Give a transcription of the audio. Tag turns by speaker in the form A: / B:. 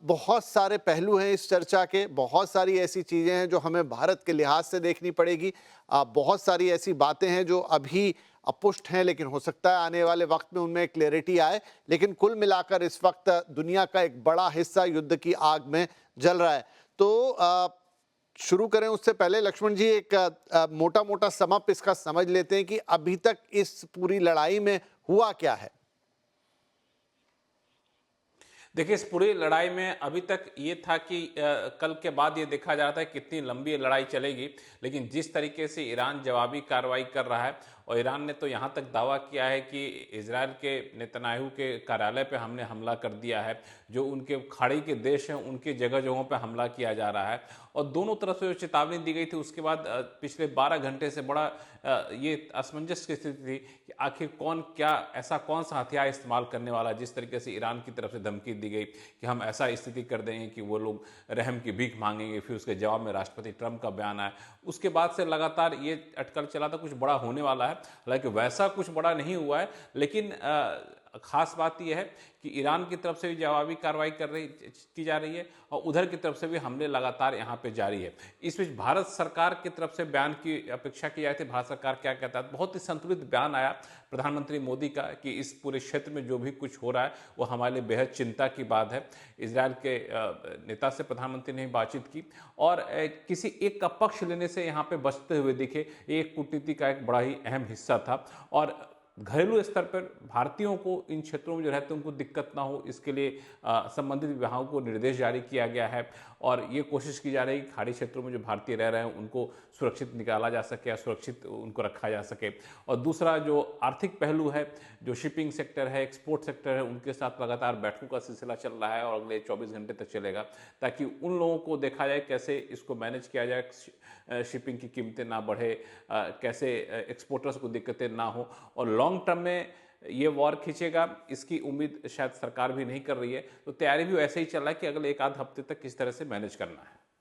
A: बहुत सारे पहलू हैं इस चर्चा के, बहुत सारी ऐसी चीज़ें हैं जो हमें भारत के लिहाज से देखनी पड़ेगी। बहुत सारी ऐसी बातें हैं जो अभी अपुष्ट हैं, लेकिन हो सकता है आने वाले वक्त में उनमें क्लैरिटी आए। लेकिन कुल मिलाकर इस वक्त दुनिया का एक बड़ा हिस्सा युद्ध की आग में जल रहा है। तो शुरू करें उससे पहले लक्ष्मण जी एक मोटा-मोटा सम अप इसका समझ लेते हैं कि अभी तक इस पूरी लड़ाई में हुआ क्या है?
B: देखिए, इस पूरी लड़ाई में अभी तक ये था कि कल के बाद ये देखा जा रहा था कि कितनी लंबी लड़ाई चलेगी, लेकिन जिस तरीके से ईरान जवाबी कार्रवाई कर रहा है और ईरान ने तो यहाँ तक दावा किया है कि इजरायल के नेतन्याहू के कार्यालय पे हमने हमला कर दिया है, जो उनके खाड़ी के देश हैं उनकी जगहों पे हमला किया जा रहा है। और दोनों तरफ से जो चेतावनी दी गई थी उसके बाद पिछले 12 घंटे से बड़ा ये असमंजस की स्थिति थी कि आखिर कौन क्या ऐसा कौन सा हथियार इस्तेमाल करने वाला है। जिस तरीके से ईरान की तरफ से धमकी दी गई कि हम ऐसा स्थिति कर देंगे कि वो लोग रहम की भीख मांगेंगे, फिर उसके जवाब में राष्ट्रपति ट्रंप का बयान आया। उसके बाद से लगातार ये अटकल चला था कुछ बड़ा होने वाला है, हालांकि वैसा कुछ बड़ा नहीं हुआ है। लेकिन खास बात यह है कि ईरान की तरफ से भी जवाबी कार्रवाई की जा रही है और उधर की तरफ से भी हमले लगातार यहाँ पे जारी है। इस बीच भारत सरकार की तरफ से बयान की अपेक्षा की जाती है। भारत सरकार क्या कहता है? बहुत ही संतुलित बयान आया प्रधानमंत्री मोदी का कि इस पूरे क्षेत्र में जो भी कुछ हो रहा है वो हमारे लिए बेहद चिंता की बात है। इजरायल के नेता से प्रधानमंत्री ने बातचीत की और किसी एक का पक्ष लेने से यहाँ पे बचते हुए दिखे। एक कूटनीति का एक बड़ा ही अहम हिस्सा था और घरेलू स्तर पर भारतीयों को इन क्षेत्रों में जो रहते हैं उनको दिक्कत ना हो, इसके लिए संबंधित विभागों को निर्देश जारी किया गया है और ये कोशिश की जा रही है कि खाड़ी क्षेत्रों में जो भारतीय रह रहे हैं उनको सुरक्षित निकाला जा सके या सुरक्षित उनको रखा जा सके। और दूसरा जो आर्थिक पहलू है, जो शिपिंग सेक्टर है, एक्सपोर्ट सेक्टर है, उनके साथ लगातार बैठकों का सिलसिला चल रहा है और अगले 24 घंटे तक चलेगा, ताकि उन लोगों को देखा जाए कैसे इसको मैनेज किया जाए, शिपिंग की कीमतें ना बढ़े, कैसे एक्सपोर्टर्स को दिक्कतें ना हो। और लॉन्ग टर्म में ये वॉर खींचेगा इसकी उम्मीद शायद सरकार भी नहीं कर रही है। तो तैयारी भी वैसे ही चल रहा है कि अगले एक आध हफ्ते तक किस तरह से मैनेज करना है।